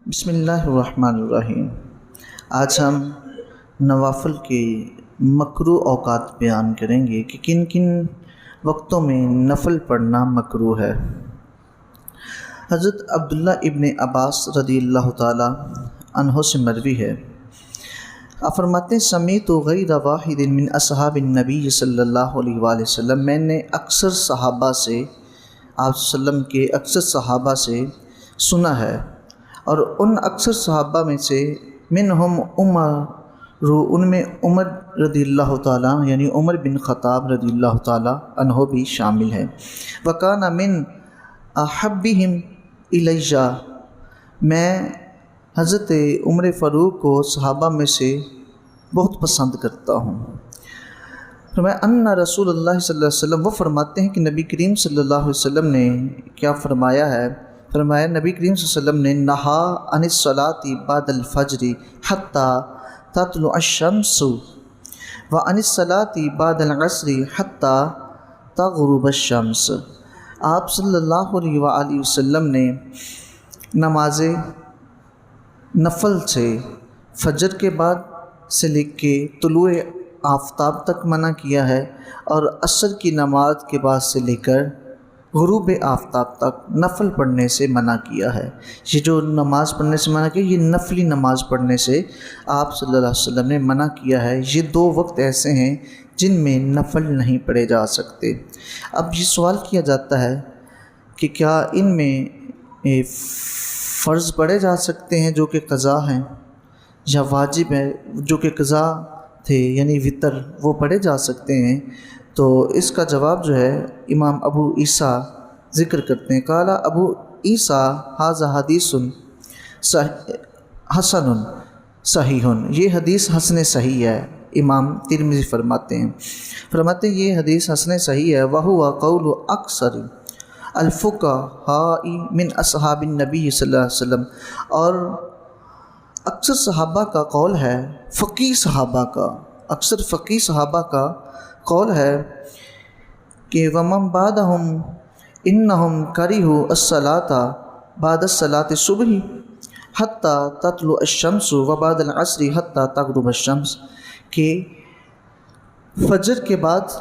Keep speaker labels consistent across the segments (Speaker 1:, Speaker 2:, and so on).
Speaker 1: بسم اللہ الرحمن الرحیم۔ آج ہم نوافل کے مکروہ اوقات بیان کریں گے کہ کن کن وقتوں میں نفل پڑھنا مکروہ ہے۔ حضرت عبداللہ ابن عباس رضی اللہ تعالی عنہ سے مروی ہے، آپ فرماتے ہیں سمیعت غیر واحد من اصحاب النبی صلی اللہ علیہ وآلہ وسلم، میں نے اکثر صحابہ سے، آپ وسلم کے اکثر صحابہ سے سنا ہے، اور ان اکثر صحابہ میں سے منہم عمر، ان میں عمر رضی اللہ تعالیٰ یعنی عمر بن خطاب رضی اللہ تعالیٰ عنہ بھی شامل ہے۔ وَكَانَ مِنْ أَحَبِّهِمْ إِلَيَّ، میں حضرت عمر فاروق کو صحابہ میں سے بہت پسند کرتا ہوں۔ فرمایا ان رسول اللہ صلی اللہ علیہ وسلم، وہ فرماتے ہیں کہ نبی کریم صلی اللہ علیہ وسلم نے کیا فرمایا ہے؟ فرمایا نبی کریم صلی اللہ علیہ وسلم نے نہا عن الصلاۃ بعد الفجر حتی تطلع الشمس وعن الصلاۃ بعد العصر حتی تغرب الشمس، آپ صلی اللہ علیہ وآلہ وسلم نے نماز نفل سے فجر کے بعد سے لے کے طلوع آفتاب تک منع کیا ہے، اور عصر کی نماز کے بعد سے لے کر غروب آفتاب تک نفل پڑھنے سے منع کیا ہے۔ یہ جو نماز پڑھنے سے منع کیا، یہ نفلی نماز پڑھنے سے آپ صلی اللہ علیہ وسلم نے منع کیا ہے۔ یہ دو وقت ایسے ہیں جن میں نفل نہیں پڑھے جا سکتے۔ اب یہ سوال کیا جاتا ہے کہ کیا ان میں فرض پڑھے جا سکتے ہیں جو کہ قضا ہیں، یا واجب ہے جو کہ قضا تھے یعنی وطر، وہ پڑھے جا سکتے ہیں؟ تو اس کا جواب جو ہے امام ابو عیسیٰ ذکر کرتے ہیں، قال ابو عیسیٰ ھذا حدیث حسن صحیح، یہ حدیث حسن صحیح ہے۔ امام ترمذی فرماتے ہیں یہ حدیث حسن صحیح ہے۔ وہو قول اکثر الفقہاء من اصحاب النبی صلی اللہ علیہ وسلم، اور اکثر صحابہ کا قول ہے، فقیہ صحابہ کا، اکثر فقیہ صحابہ کا قول ہے کہ ومن بعدہم انہم کرہوا الصلاۃ بعد الصلاۃ الصبح حتی تطلع الشمس وبعد العصر حتی تغرب الشمس، کہ فجر کے بعد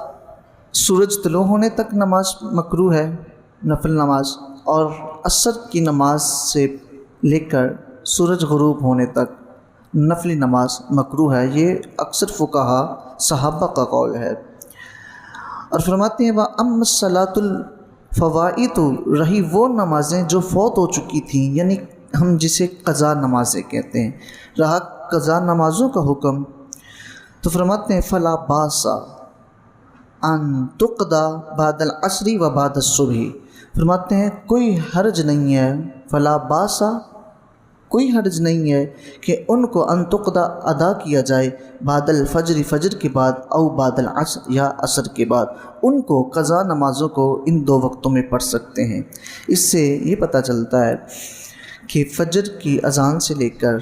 Speaker 1: سورج طلوع ہونے تک نماز مکروہ ہے، نفل نماز، اور عصر کی نماز سے لے کر سورج غروب ہونے تک نفلی نماز مکروہ ہے۔ یہ اکثر فقہا صحابہ کا قول ہے۔ اور فرماتے ہیں وَأَمَّا الصَّلَاةُ الْفَوَائِدُ، رہی وہ نمازیں جو فوت ہو چکی تھیں، یعنی ہم جسے قضا نمازیں کہتے ہیں، رہا قضا نمازوں کا حکم، تو فرماتے ہیں فَلَا بَأْسَ أَن تُقْضَىٰ بَعْدَ الْعَصْرِ وَبَعْدَ الصُّبْحِ، فرماتے ہیں کوئی حرج نہیں ہے، فَلَا بَأْسَ، کوئی حرج نہیں ہے کہ ان کو ان تقضیٰ ادا کیا جائے بعد الفجر، فجر کے بعد، او بعد العصر، یا عصر کے بعد، ان کو قضا نمازوں کو ان دو وقتوں میں پڑھ سکتے ہیں۔ اس سے یہ پتہ چلتا ہے کہ فجر کی اذان سے لے کر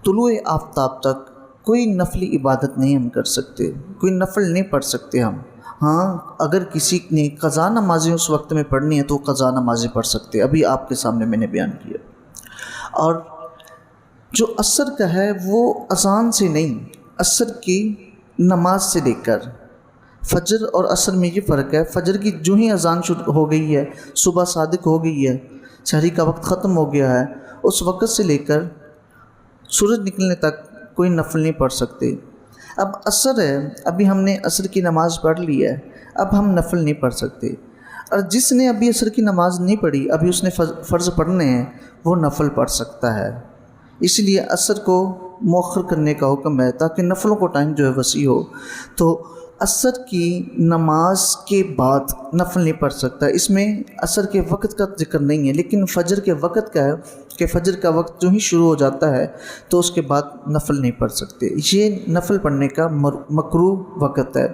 Speaker 1: طلوع آفتاب تک کوئی نفلی عبادت نہیں ہم کر سکتے، کوئی نفل نہیں پڑھ سکتے ہم۔ ہاں اگر کسی نے قضا نمازیں اس وقت میں پڑھنی ہے تو قضا نمازیں پڑھ سکتے، ابھی آپ کے سامنے میں نے بیان کیا۔ اور جو عصر کا ہے وہ اذان سے نہیں، عصر کی نماز سے لے کر فجر اور عصر میں یہ فرق ہے، فجر کی جو ہی اذان شروع ہو گئی ہے، صبح صادق ہو گئی ہے، سحری کا وقت ختم ہو گیا ہے، اس وقت سے لے کر سورج نکلنے تک کوئی نفل نہیں پڑھ سکتے۔ اب عصر ہے، ابھی ہم نے عصر کی نماز پڑھ لی ہے، اب ہم نفل نہیں پڑھ سکتے، اور جس نے ابھی عصر کی نماز نہیں پڑھی، ابھی اس نے فرض پڑھنے ہیں، وہ نفل پڑھ سکتا ہے۔ اس لیے عصر کو مؤخر کرنے کا حکم ہے تاکہ نفلوں کو ٹائم جو ہے وسیع ہو۔ تو عصر کی نماز کے بعد نفل نہیں پڑھ سکتا، اس میں عصر کے وقت کا ذکر نہیں ہے، لیکن فجر کے وقت کا ہے کہ فجر کا وقت جو ہی شروع ہو جاتا ہے تو اس کے بعد نفل نہیں پڑھ سکتے۔ یہ نفل پڑھنے کا مکروہ وقت ہے۔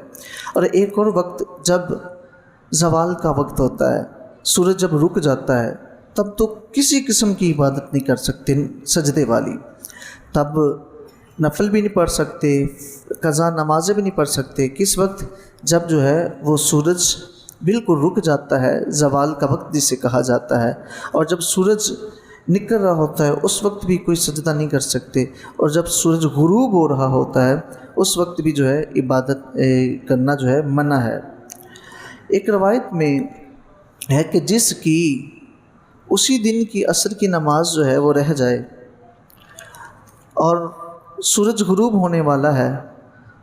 Speaker 1: اور ایک اور وقت جب زوال کا وقت ہوتا ہے، سورج جب رک جاتا ہے، تب تو کسی قسم کی عبادت نہیں کر سکتے سجدے والی، تب نفل بھی نہیں پڑھ سکتے، قضا نمازیں بھی نہیں پڑھ سکتے۔ کس وقت؟ جب جو ہے وہ سورج بالکل رک جاتا ہے، زوال کا وقت جسے کہا جاتا ہے، اور جب سورج निकल रहा होता है उस वक्त भी कोई सजदा नहीं कर सकते, और जब सूरज गुरूब हो रहा होता है उस वक्त भी जो है इबादत करना जो है मना है। एक रवायत में है कि जिसकी उसी दिन की असर की नमाज जो है वो रह जाए और सूरज गुरूब होने वाला है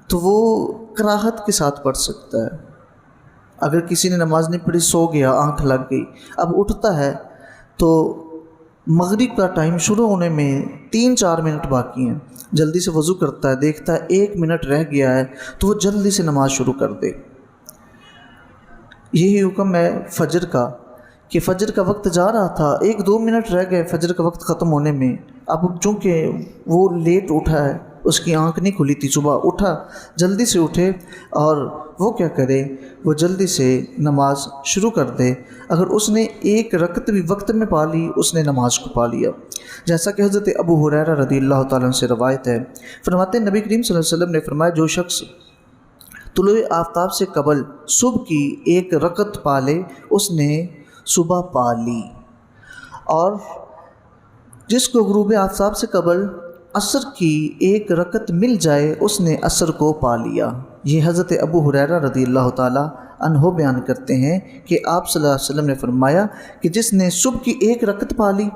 Speaker 1: तो वो कराहत के साथ पढ़ सकता है। अगर किसी ने नमाज नहीं पढ़ी, सो गया, आंख लग गई, अब उठता है तो मगरिब का टाइम शुरू होने में 3-4 मिनट बाकी हैं, जल्दी से वज़ू करता है, देखता है 1 मिनट रह गया है तो वो जल्दी से नमाज शुरू कर दे। यही हुक्म है फजर का कि फ़जर का वक्त जा रहा था, 1-2 मिनट रह गए फ़जर का वक्त ख़त्म होने में। अब चूँकि वो लेट उठा है, उसकी आंख नहीं खुली थी, सुबह उठा, जल्दी से उठे और वो क्या करे, वो जल्दी से नमाज शुरू कर दे। अगर उसने एक रकत भी वक्त में पा ली, उसने नमाज को पा लिया। जैसा कि हज़रत अबू हुरैरा रज़ियल्लाहु ताला अन्हु से रवायत है, फरमाते हैं नबी करीम सल्लल्लाहु अलैहि वसल्लम ने फरमाया, जो शख्स तुलुए आफ़ताब से कबल सुबह की एक रकत पा ले उसने सुबह पा ली, और जिसको गुरूब आफ़ताब से कबल असर की एक रकत मिल जाए उसने असर को पा लिया। ये हज़रत अबू हुरैरा रज़ियल्लाहु ताला अन्हो बयान करते हैं कि आप सल्लल्लाहु अलैहि वसल्लम ने फरमाया कि जिसने सुबह की एक रकत पा ली,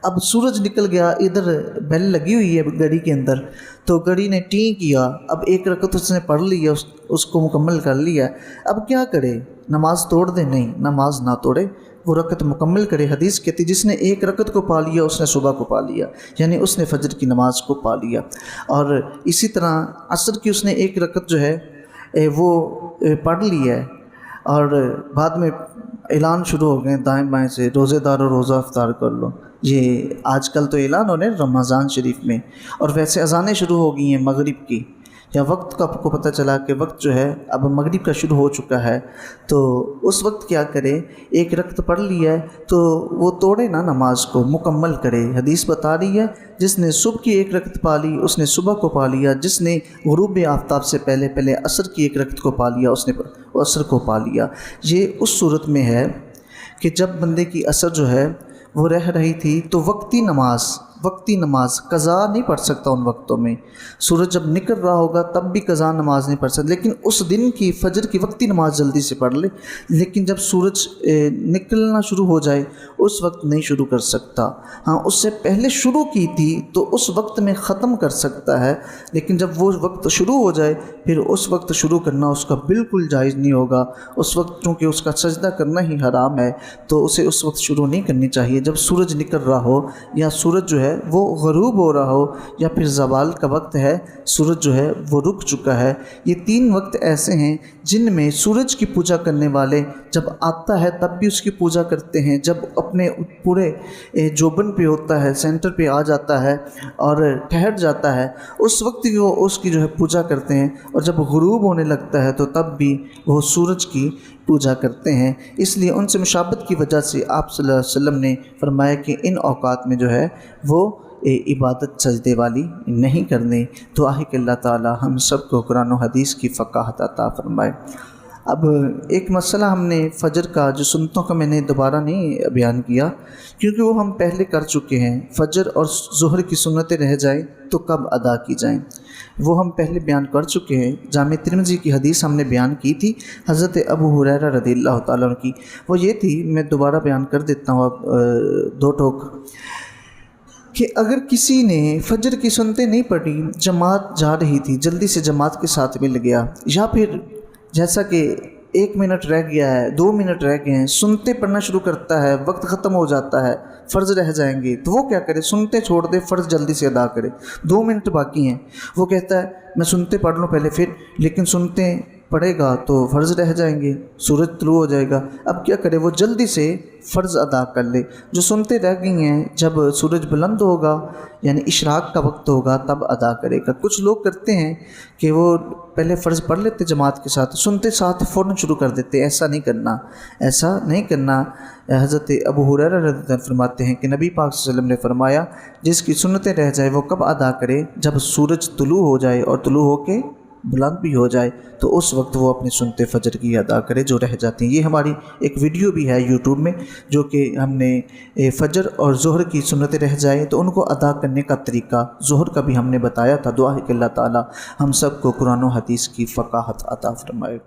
Speaker 1: अब सूरज निकल गया, इधर बेल लगी हुई है घड़ी के अंदर, तो घड़ी ने टी किया, अब एक रकत उसने पढ़ ली है, उसको मुकम्मल कर लिया, अब क्या करे, नमाज तोड़ दे? नहीं, नमाज ना तोड़े, वो रकत मुकम्मल करे। हदीस कहती जिसने एक रकत को पा लिया उसने सुबह को पा लिया, यानी उसने फजर की नमाज को पा लिया। और इसी तरह असर की उसने एक रकत जो है वो पढ़ ली है, और बाद में ऐलान शुरू हो गए दाएं बाएं से, रोज़ेदार और रोज़ा अफ्तार कर लो। ये आजकल तो ऐलान हो रहे हैं रमज़ान शरीफ में, और वैसे अज़ानें शुरू हो गई हैं मगरिब की, या वक्त का आपको पता चला कि वक्त जो है अब मगरिब का शुरू हो चुका है, तो उस वक्त क्या करे, एक रकत पढ़ लिया है तो वो तोड़े ना, नमाज को मुकम्मल करे। हदीस बता रही है जिसने सुबह की एक रकत पा ली उसने सुबह को पा लिया, जिसने गुरूब आफ़ताब से पहले पहले असर की एक रकत को पा लिया उसने असर को पा लिया। ये उस सूरत में है कि जब बंदे की असर जो है वो रह रही थी तो वक्ती नमाज कज़ा नहीं पढ़ सकता उन वक्तों में। सूरज जब निकल रहा होगा तब भी कज़ा नमाज नहीं पढ़ सकता, लेकिन उस दिन की फ़जर की वक्ती नमाज जल्दी से पढ़ ले। लेकिन जब सूरज निकलना शुरू हो जाए उस वक्त नहीं शुरू कर सकता। हाँ, उससे पहले शुरू की थी तो उस वक्त में ख़त्म कर सकता है, लेकिन जब वो वक्त शुरू हो जाए फिर उस वक्त शुरू करना उसका बिल्कुल जायज़ नहीं होगा। उस वक्त चूँकि उसका सजदा करना ही हराम है तो उसे उस वक्त शुरू नहीं करनी चाहिए जब सूरज निकल रहा हो, या सूरज जो है वो ग़रूब हो रहा हो, या फिर ज़वाल का वक्त है, सूरज जो है वो रुक चुका है। ये 3 वक्त ऐसे हैं जिनमें सूरज की पूजा करने वाले जब आता है तब भी उसकी पूजा करते हैं, जब अपने पूरे जोबन पे होता है, सेंटर पे आ जाता है और ठहर जाता है, उस वक्त भी वो उसकी जो है पूजा करते हैं, और जब ग़ुरूब होने लगता है तो तब भी वो सूरज की पूजा करते हैं। इसलिए उनसे मुशाबत की वजह से आप सल्लल्लाहु अलैहि वसल्लम ने फरमाया कि इन औकात में जो है वो इबादत सजदे वाली नहीं करनी। तो आहे कि अल्लाह ताला हम सब को कुरान और हदीस की फ़क़ाहत अता फ़रमाए। अब एक मसला हमने फ़जर का जो सुन्नतों का मैंने दोबारा नहीं बयान किया क्योंकि वो हम पहले कर चुके हैं। फ़जर और ज़ुहर की सुन्नतें रह जाएँ तो कब अदा की जाएँ वो हम पहले बयान कर चुके हैं। जामे तिरमिज़ी की हदीस हमने बयान की थी हज़रत अबू हुरैरा रज़ियल्लाहु ताला अन्हु की, वो ये थी, मैं दोबारा बयान कर देता हूँ अब 2 टोक, कि अगर किसी ने फ़जर की सुन्नतें नहीं पढ़ी, जमात जा रही थी, जल्दी से जमात के साथ मिल गया, या फिर जैसा कि 1 मिनट रह गया है, 2 मिनट रह गए हैं, सुनते पढ़ना शुरू करता है, वक्त ख़त्म हो जाता है, फ़र्ज़ रह जाएंगे, तो वो क्या करे, सुनते छोड़ दे, फ़र्ज़ जल्दी से अदा करे। 2 मिनट बाकी हैं, वो कहता है मैं सुनते पढ़ लूँ पहले फिर, लेकिन सुनते पढ़ेगा तो फ़र्ज़ रह जाएंगे, सूरज तुलू हो जाएगा। अब क्या करे, वो जल्दी से फ़र्ज़ अदा कर ले। जो सुनते रह गई हैं जब सूरज बुलंद होगा यानी इशराक का वक्त होगा तब अदा करेगा। कुछ लोग करते हैं कि वो पहले फ़र्ज़ पढ़ लेते जमात के साथ, सुनते साथ फ़ौरन शुरू कर देते। ऐसा नहीं करना, ऐसा नहीं करना। हज़रत अबू हुरैरा रज़ियल्लाहु अन्हु फरमाते हैं कि नबी पाक सल्लल्लाहु अलैहि वसल्लम ने फरमाया जिसकी सुन्नतें रह जाए वो कब अदा करे, जब सूरज तुलू हो जाए और तुलू होके بلند بھی ہو جائے تو اس وقت وہ اپنی سنت فجر کی ادا کرے جو رہ جاتی ہیں۔ یہ ہماری ایک ویڈیو بھی ہے یوٹیوب میں، جو کہ ہم نے فجر اور ظہر کی سنتیں رہ جائیں تو ان کو ادا کرنے کا طریقہ ظہر کا بھی ہم نے بتایا تھا۔ دعا ہے کہ اللہ تعالی ہم سب کو قرآن و حدیث کی فقاہت عطا فرمائے۔